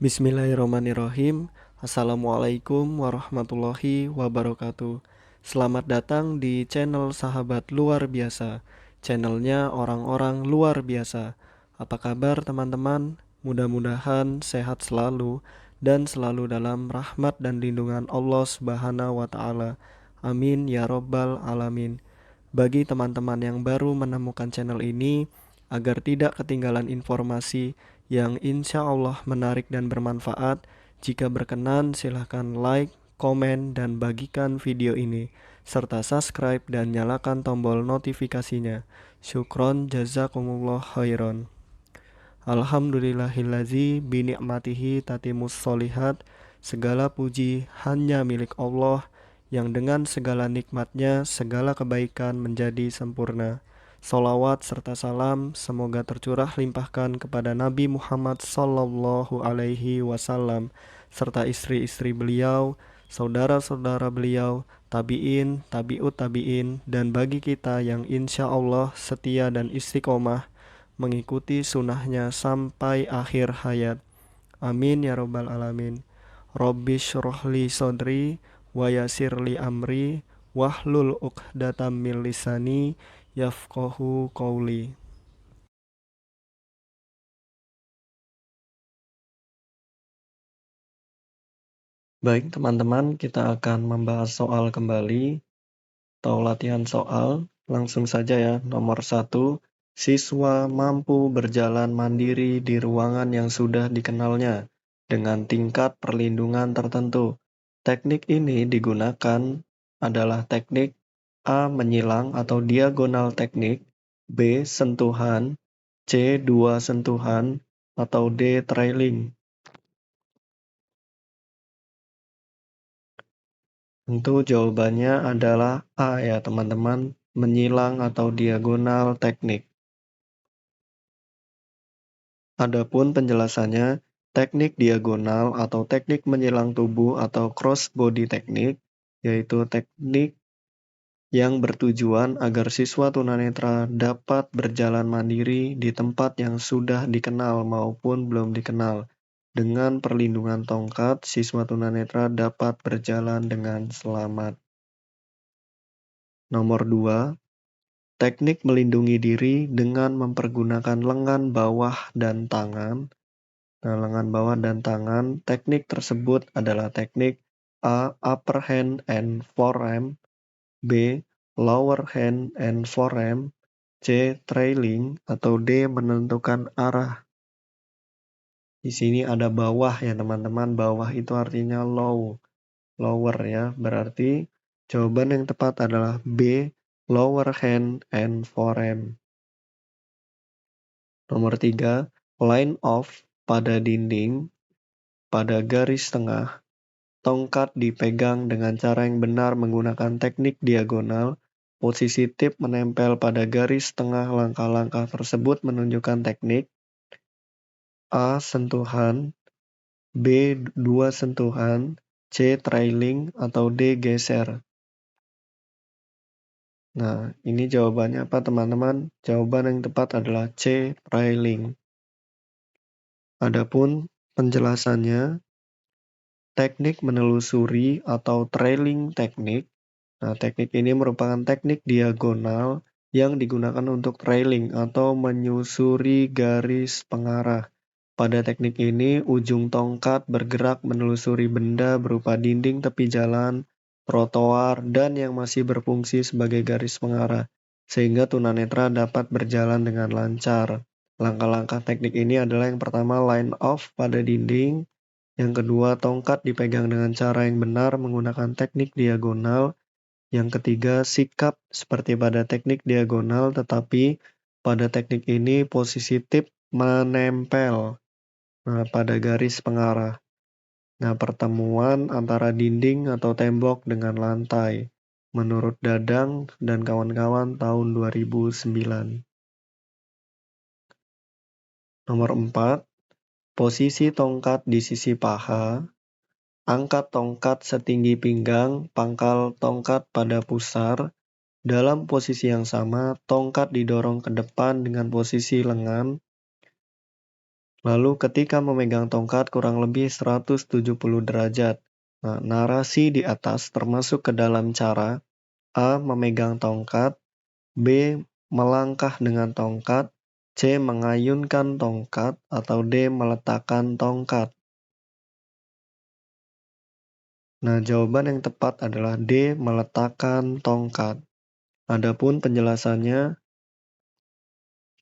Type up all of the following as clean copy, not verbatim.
Bismillahirrahmanirrahim. Assalamualaikum warahmatullahi wabarakatuh. Selamat datang di channel Sahabat Luar Biasa. Channelnya orang-orang luar biasa. Apa kabar teman-teman? Mudah-mudahan sehat selalu dan selalu dalam rahmat dan lindungan Allah Subhanahu wa taala. Amin ya robbal alamin. Bagi teman-teman yang baru menemukan channel ini, agar tidak ketinggalan informasi yang insya Allah menarik dan bermanfaat, jika berkenan silahkan like, komen, dan bagikan video ini, serta subscribe dan nyalakan tombol notifikasinya. Syukron jazakumullah khairan. Alhamdulillahillazi bini'matihi tatimus solihat. Segala puji hanya milik Allah, yang dengan segala nikmatnya segala kebaikan menjadi sempurna. Salawat serta salam semoga tercurah limpahkan kepada Nabi Muhammad Sallallahu Alaihi Wasallam serta istri-istri beliau, saudara-saudara beliau, tabi'in, tabi'ut tabi'in, dan bagi kita yang insya Allah setia dan istiqomah mengikuti sunnahnya sampai akhir hayat. Amin ya robbal alamin. Rabbi syrohli sodri wa yasirli amri wahlul uqdatam min lisani yafqahu qawli. Baik teman-teman, kita akan membahas soal kembali atau latihan soal. Langsung saja ya. Nomor 1, siswa mampu berjalan mandiri di ruangan yang sudah dikenalnya dengan tingkat perlindungan tertentu. Teknik ini digunakan adalah teknik A. Menyilang atau diagonal teknik, B. Sentuhan, C. Dua sentuhan, atau D. Trailing. Tentu jawabannya adalah A ya teman-teman, menyilang atau diagonal teknik. Adapun penjelasannya, teknik diagonal atau teknik menyilang tubuh atau cross body teknik, yaitu teknik yang bertujuan agar siswa tunanetra dapat berjalan mandiri di tempat yang sudah dikenal maupun belum dikenal. Dengan perlindungan tongkat, siswa tunanetra dapat berjalan dengan selamat. Nomor 2, teknik melindungi diri dengan mempergunakan lengan bawah dan tangan. Nah, lengan bawah dan tangan, teknik tersebut adalah teknik A. Upper hand and forearm, B. Lower hand and forearm, C. Trailing, atau D. Menentukan arah. Di sini ada bawah ya teman-teman, bawah itu artinya lower ya, berarti jawaban yang tepat adalah B. Lower hand and forearm. Nomor 3, line off pada dinding, pada garis tengah. Tongkat dipegang dengan cara yang benar menggunakan teknik diagonal. Posisi tip menempel pada garis tengah. Langkah-langkah tersebut menunjukkan teknik A. Sentuhan, B. Dua sentuhan, C. Trailing, atau D. Geser. Nah, ini jawabannya apa teman-teman? Jawaban yang tepat adalah C. Trailing. Adapun penjelasannya, teknik menelusuri atau trailing teknik. Nah, teknik ini merupakan teknik diagonal yang digunakan untuk trailing atau menyusuri garis pengarah. Pada teknik ini, ujung tongkat bergerak menelusuri benda berupa dinding tepi jalan, trotoar, dan yang masih berfungsi sebagai garis pengarah, sehingga tunanetra dapat berjalan dengan lancar. Langkah-langkah teknik ini adalah yang pertama, line off pada dinding. Yang kedua, tongkat dipegang dengan cara yang benar menggunakan teknik diagonal. Yang ketiga, sikap seperti pada teknik diagonal, tetapi pada teknik ini posisi tip menempel pada garis pengarah. Nah, pertemuan antara dinding atau tembok dengan lantai. Menurut Dadang dan kawan-kawan tahun 2009. Nomor 4, posisi tongkat di sisi paha. Angkat tongkat setinggi pinggang, pangkal tongkat pada pusar. Dalam posisi yang sama, tongkat didorong ke depan dengan posisi lengan. Lalu ketika memegang tongkat kurang lebih 170 derajat. Nah, narasi di atas termasuk ke dalam cara A. Memegang tongkat, B. Melangkah dengan tongkat, C. Mengayunkan tongkat, atau D. Meletakkan tongkat. Nah, jawaban yang tepat adalah D. Meletakkan tongkat. Adapun penjelasannya,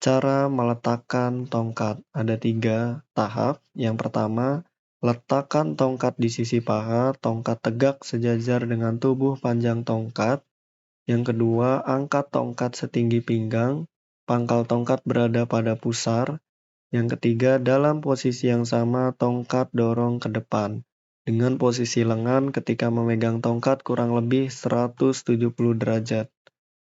cara meletakkan tongkat ada 3 tahap. Yang pertama, letakkan tongkat di sisi paha, tongkat tegak sejajar dengan tubuh panjang tongkat. Yang kedua, angkat tongkat setinggi pinggang, pangkal tongkat berada pada pusar. Yang ketiga, dalam posisi yang sama, tongkat dorong ke depan. Dengan posisi lengan ketika memegang tongkat kurang lebih 170 derajat.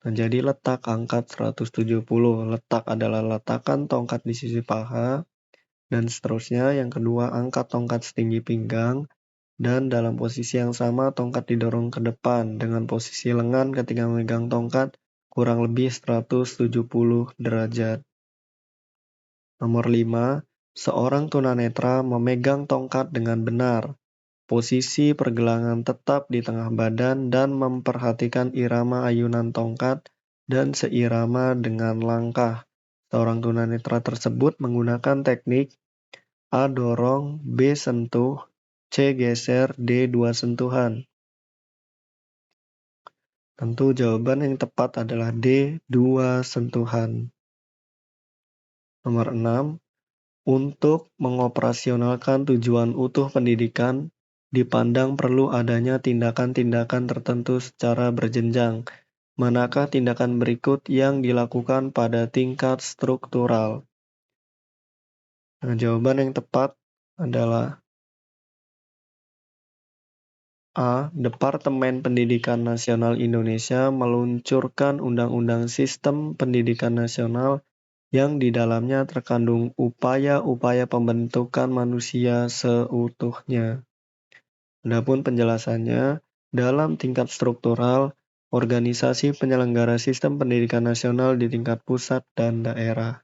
Nah, jadi letak angkat 170. Letak adalah letakkan tongkat di sisi paha, dan seterusnya. Yang kedua, angkat tongkat setinggi pinggang, dan dalam posisi yang sama tongkat didorong ke depan dengan posisi lengan ketika memegang tongkat kurang lebih 170 derajat. Nomor 5, seorang tunanetra memegang tongkat dengan benar. Posisi pergelangan tetap di tengah badan dan memperhatikan irama ayunan tongkat dan seirama dengan langkah. Seorang tunanetra tersebut menggunakan teknik A. Dorong, B. Sentuh, C. Geser, D. Dua sentuhan. Tentu jawaban yang tepat adalah D. Dua sentuhan. Nomor 6. Untuk mengoperasionalkan tujuan utuh pendidikan, dipandang perlu adanya tindakan-tindakan tertentu secara berjenjang. Manakah tindakan berikut yang dilakukan pada tingkat struktural? Nah, jawaban yang tepat adalah A. Departemen Pendidikan Nasional Indonesia meluncurkan Undang-Undang Sistem Pendidikan Nasional yang di dalamnya terkandung upaya-upaya pembentukan manusia seutuhnya. Adapun penjelasannya, dalam tingkat struktural, organisasi penyelenggara sistem pendidikan nasional di tingkat pusat dan daerah.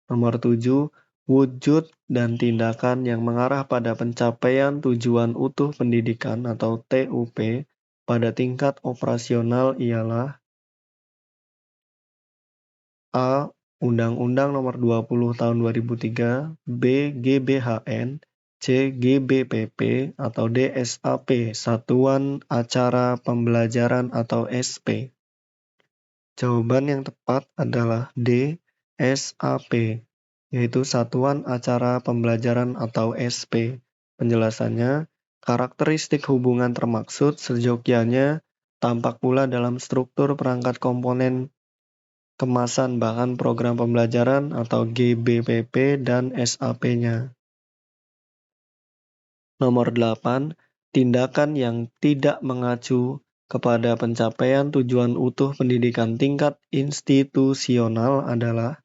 Nomor 7, wujud dan tindakan yang mengarah pada pencapaian tujuan utuh pendidikan atau TUP pada tingkat operasional ialah A. Undang-Undang Nomor 20 Tahun 2003, B. GBHN, C. GBPP, atau D. SAP, Satuan Acara Pembelajaran atau SP. Jawaban yang tepat adalah D. SAP, yaitu Satuan Acara Pembelajaran atau SP. Penjelasannya, karakteristik hubungan termaksud sejogjanya tampak pula dalam struktur perangkat komponen kemasan bahan program pembelajaran atau GBPP dan SAP-nya. Nomor 8, tindakan yang tidak mengacu kepada pencapaian tujuan utuh pendidikan tingkat institusional adalah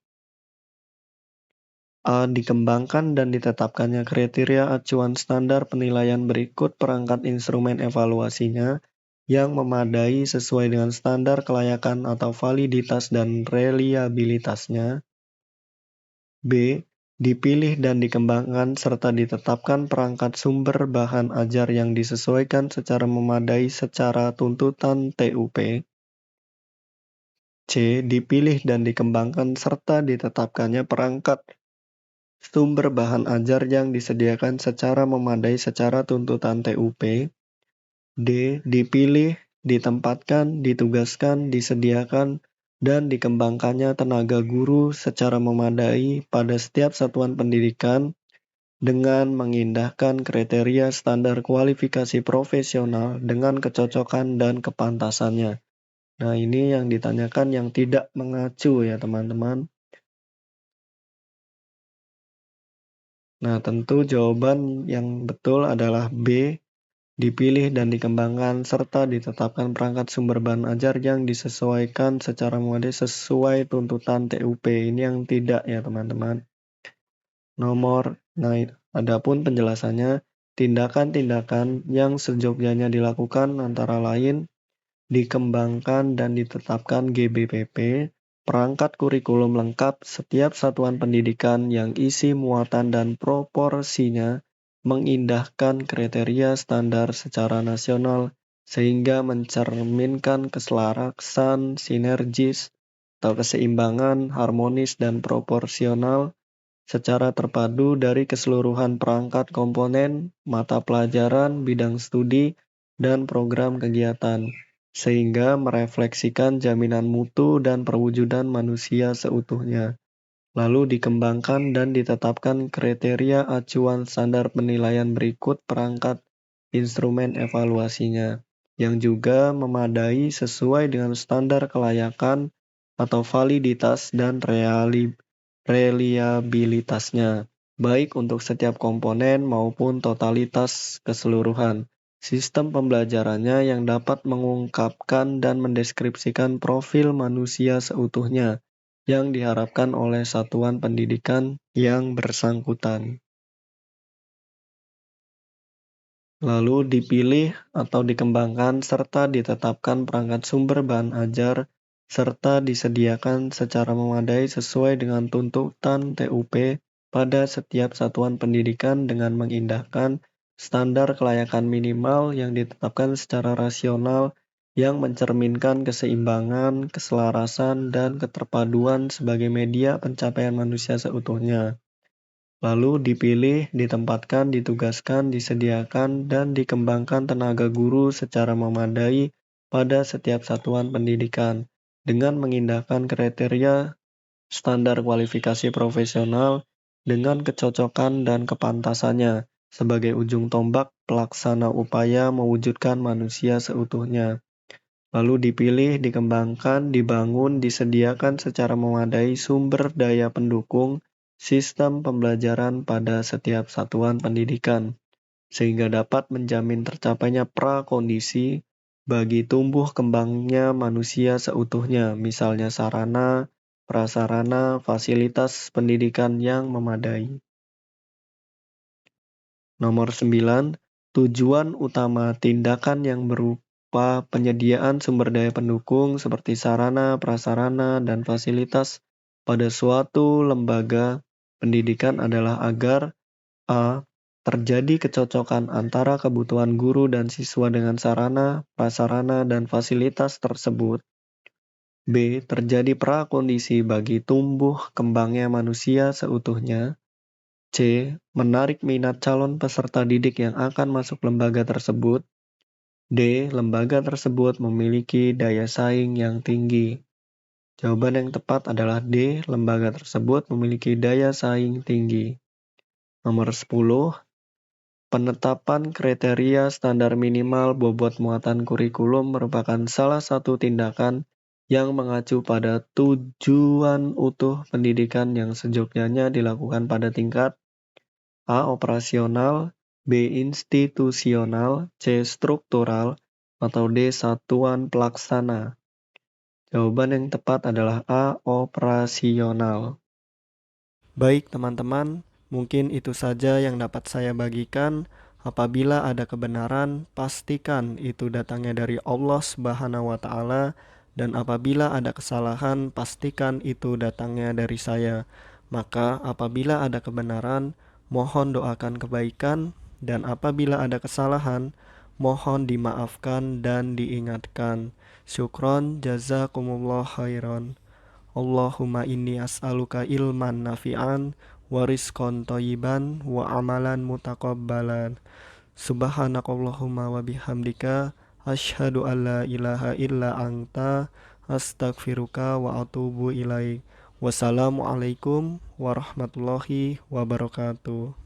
A. Dikembangkan dan ditetapkannya kriteria acuan standar penilaian berikut perangkat instrumen evaluasinya yang memadai sesuai dengan standar kelayakan atau validitas dan reliabilitasnya. B. Dipilih dan dikembangkan serta ditetapkan perangkat sumber bahan ajar yang disesuaikan secara memadai secara tuntutan TUP. C. Dipilih dan dikembangkan serta ditetapkannya perangkat sumber bahan ajar yang disediakan secara memadai secara tuntutan TUP. D. Dipilih, ditempatkan, ditugaskan, disediakan, dan dikembangkannya tenaga guru secara memadai pada setiap satuan pendidikan dengan mengindahkan kriteria standar kualifikasi profesional dengan kecocokan dan kepantasannya. Nah, ini yang ditanyakan yang tidak mengacu ya teman-teman. Nah, tentu jawaban yang betul adalah B. Dipilih dan dikembangkan serta ditetapkan perangkat sumber bahan ajar yang disesuaikan secara memadai sesuai tuntutan TUP. Ini yang tidak ya teman-teman. Adapun penjelasannya, tindakan-tindakan yang sejogjanya dilakukan antara lain dikembangkan dan ditetapkan GBPP, perangkat kurikulum lengkap setiap satuan pendidikan yang isi muatan dan proporsinya mengindahkan kriteria standar secara nasional sehingga mencerminkan keselarasan sinergis atau keseimbangan harmonis dan proporsional secara terpadu dari keseluruhan perangkat komponen, mata pelajaran, bidang studi, dan program kegiatan, sehingga merefleksikan jaminan mutu dan perwujudan manusia seutuhnya. Lalu dikembangkan dan ditetapkan kriteria acuan standar penilaian berikut perangkat instrumen evaluasinya, yang juga memadai sesuai dengan standar kelayakan atau validitas dan reliabilitasnya, baik untuk setiap komponen maupun totalitas keseluruhan. Sistem pembelajarannya yang dapat mengungkapkan dan mendeskripsikan profil manusia seutuhnya yang diharapkan oleh satuan pendidikan yang bersangkutan. Lalu dipilih atau dikembangkan serta ditetapkan perangkat sumber bahan ajar serta disediakan secara memadai sesuai dengan tuntutan TUP pada setiap satuan pendidikan dengan mengindahkan standar kelayakan minimal yang ditetapkan secara rasional yang mencerminkan keseimbangan, keselarasan, dan keterpaduan sebagai media pencapaian manusia seutuhnya. Lalu dipilih, ditempatkan, ditugaskan, disediakan, dan dikembangkan tenaga guru secara memadai pada setiap satuan pendidikan dengan mengindahkan kriteria standar kualifikasi profesional dengan kecocokan dan kepantasannya sebagai ujung tombak pelaksana upaya mewujudkan manusia seutuhnya. Lalu dipilih, dikembangkan, dibangun, disediakan secara memadai sumber daya pendukung sistem pembelajaran pada setiap satuan pendidikan, sehingga dapat menjamin tercapainya prakondisi bagi tumbuh kembangnya manusia seutuhnya, misalnya sarana, prasarana, fasilitas pendidikan yang memadai. Nomor 9, tujuan utama tindakan yang berupa penyediaan sumber daya pendukung seperti sarana, prasarana, dan fasilitas pada suatu lembaga pendidikan adalah agar a. terjadi kecocokan antara kebutuhan guru dan siswa dengan sarana, prasarana, dan fasilitas tersebut. B. Terjadi prakondisi bagi tumbuh kembangnya manusia seutuhnya. C. Menarik minat calon peserta didik yang akan masuk lembaga tersebut. D. Lembaga tersebut memiliki daya saing yang tinggi. Jawaban yang tepat adalah D. Lembaga tersebut memiliki daya saing tinggi. Nomor 10. Penetapan kriteria standar minimal bobot muatan kurikulum merupakan salah satu tindakan yang mengacu pada tujuan utuh pendidikan yang seyogyanya dilakukan pada tingkat A. Operasional, B. Institusional, C. Struktural, atau D. Satuan pelaksana. Jawaban yang tepat adalah A. Operasional. Baik teman-teman, mungkin itu saja yang dapat saya bagikan. Apabila ada kebenaran, pastikan itu datangnya dari Allah Subhanahu wa Ta'ala, dan apabila ada kesalahan, pastikan itu datangnya dari saya. Maka apabila ada kebenaran, mohon doakan kebaikan, dan apabila ada kesalahan, mohon dimaafkan dan diingatkan. Syukron, jazakumullah khairan. Allahumma inni as'aluka ilman nafi'an, wa rizqan thayyiban, wa amalan mutaqabbalan. Subhanakallahumma wa bihamdika, asyhadu an la ilaha illa anta, astaghfiruka wa atubu ilaik. Wassalamualaikum warahmatullahi wabarakatuh.